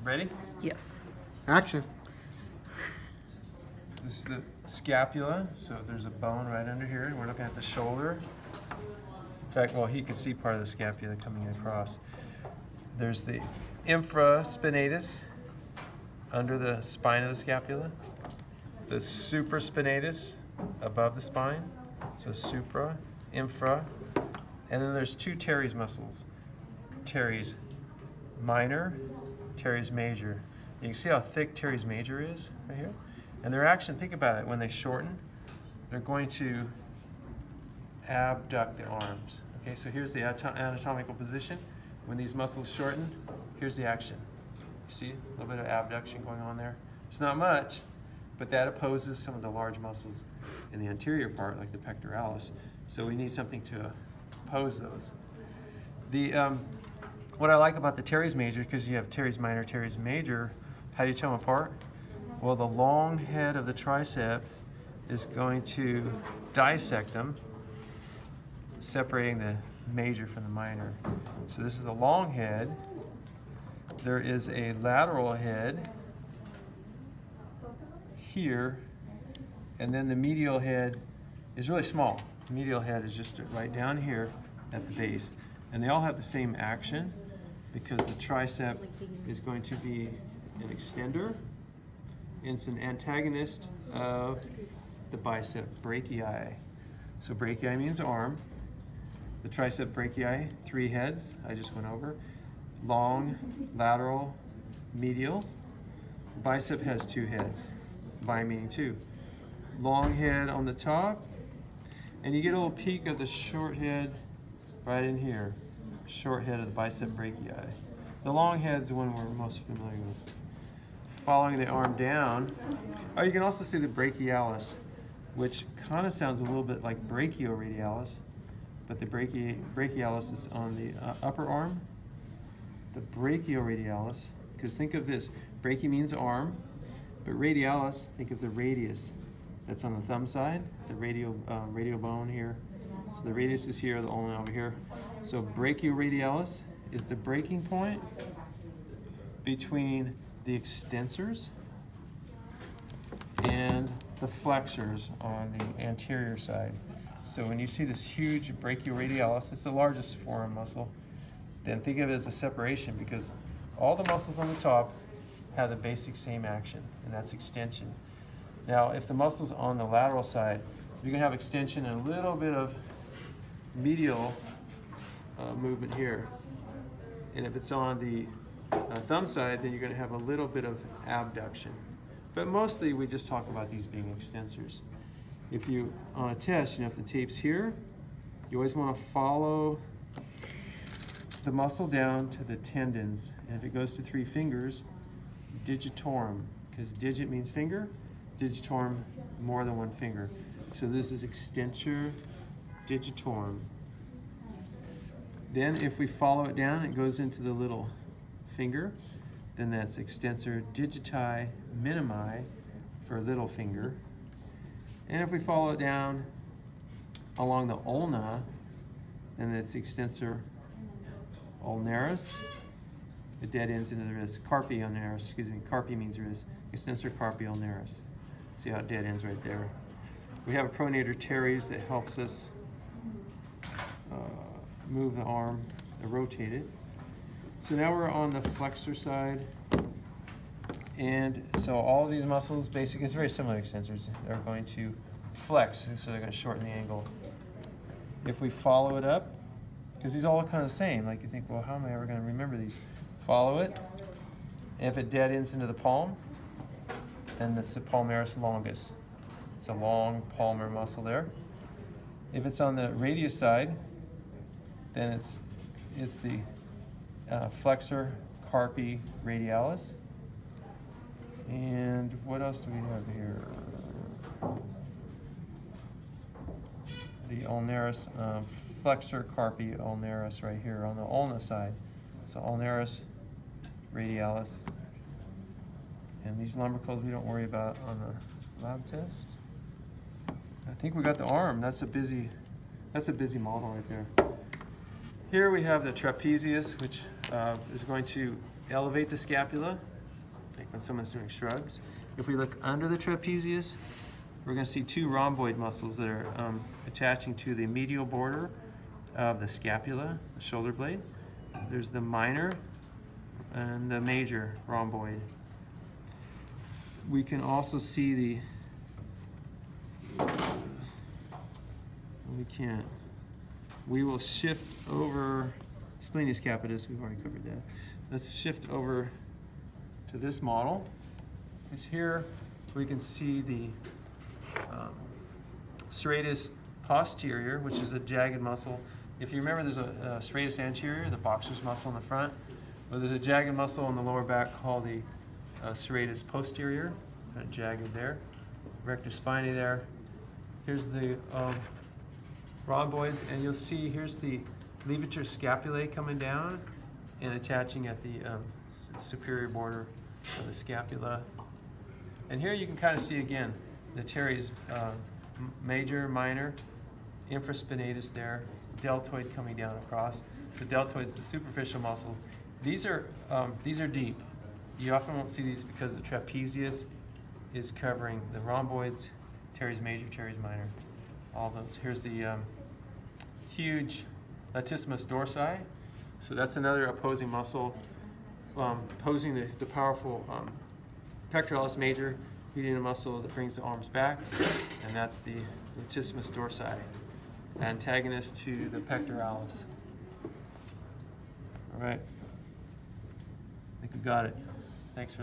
Ready? Yes. Action. This is the scapula, so there's a bone right under here. We're looking at the shoulder. In fact, well, he could see part of the scapula coming across. There's the infraspinatus under the spine of the scapula. The supraspinatus above the spine. So supra, infra. And then there's two teres muscles. Teres minor, teres major. You can see how thick teres major is right here. And their action, think about it, when they shorten, they're going to abduct the arms. Okay, so here's the anatomical position. When these muscles shorten, here's the action. You see a little bit of abduction going on there. It's not much, but that opposes some of the large muscles in the anterior part, like the pectoralis. So we need something to oppose those. What I like about the teres major, because you have teres minor, teres major, how do you tell them apart? Well, the long head of the tricep is going to dissect them, separating the major from the minor. So this is the long head. There is a lateral head here, and then the medial head is really small. The medial head is just right down here at the base. And they all have the same action because the tricep is going to be an extender. It's an antagonist of the bicep brachii. So brachii means arm. The tricep brachii, 3 heads, I just went over. Long, lateral, medial. The bicep has 2 heads, bi meaning 2. Long head on the top, and you get a little peek of the short head right in here. Short head of the bicep brachii. The long head's the one we're most familiar with. Following the arm down, oh, you can also see the brachialis, which kind of sounds a little bit like brachioradialis, but the brachialis is on the upper arm. The brachioradialis, because think of this, brachii means arm, but radialis, think of the radius. That's on the thumb side, the radial bone here. So the radius is here, the ulna over here. So brachioradialis is the breaking point between the extensors and the flexors on the anterior side. So when you see this huge brachioradialis, it's the largest forearm muscle, then think of it as a separation because all the muscles on the top have the basic same action, and that's extension. Now, if the muscle's on the lateral side, you're gonna have extension and a little bit of medial movement here. And if it's on the thumb side, then you're going to have a little bit of abduction. But mostly we just talk about these being extensors. If you, on a test, if the tape's here, you always want to follow the muscle down to the tendons. And if it goes to 3 fingers, digitorum, because digit means finger, digitorum, more than 1 finger. So this is extensor digitorum. Then if we follow it down, it goes into the little finger, then that's extensor digiti minimi for little finger. And if we follow it down along the ulna, then it's extensor ulnaris. It dead ends into the wrist. Carpi ulnaris, excuse me, carpi means wrist. Extensor carpi ulnaris. See how it dead ends right there. We have a pronator teres that helps us move the arm, rotate it. So now we're on the flexor side. And so all of these muscles, basically, it's very similar to extensors. They're going to flex, so they're going to shorten the angle. If we follow it up, because these all look kind of the same, like you think, well, how am I ever going to remember these? Follow it. And if it dead ends into the palm, then that's the palmaris longus. It's a long palmar muscle there. If it's on the radius side, then it's the flexor carpi radialis. And what else do we have here? The ulnaris, flexor carpi ulnaris right here on the ulna side. So ulnaris radialis. And these lumbricals we don't worry about on the lab test. I think we got the arm. That's a busy model right there. Here we have the trapezius, which is going to elevate the scapula like when someone's doing shrugs. If we look under the trapezius, we're going to see two rhomboid muscles that are attaching to the medial border of the scapula, the shoulder blade. There's the minor and the major rhomboid. We can also see the, we will shift over, splenius capitis, we've already covered that. Let's shift over to this model. Because here we can see the Serratus Posterior, which is a jagged muscle. If you remember, there's a Serratus Anterior, the boxer's muscle in the front. Well, there's a jagged muscle in the lower back called the Serratus Posterior, kind of jagged there. Rectus spinae there. Here's the rhomboids, and you'll see here's the levator scapulae coming down and attaching at the superior border of the scapula. And here you can kind of see again the teres major, minor, infraspinatus there, deltoid coming down across. So deltoid is the superficial muscle. These are deep. You often won't see these because the trapezius is covering the rhomboids, teres major, teres minor, all those. Here's the huge Latissimus Dorsi. So that's another opposing muscle opposing the powerful Brachialis major, median muscle that brings the arms back, and that's the Latissimus Dorsi, antagonist to the pectoralis. All right, I think we got it. Thanks for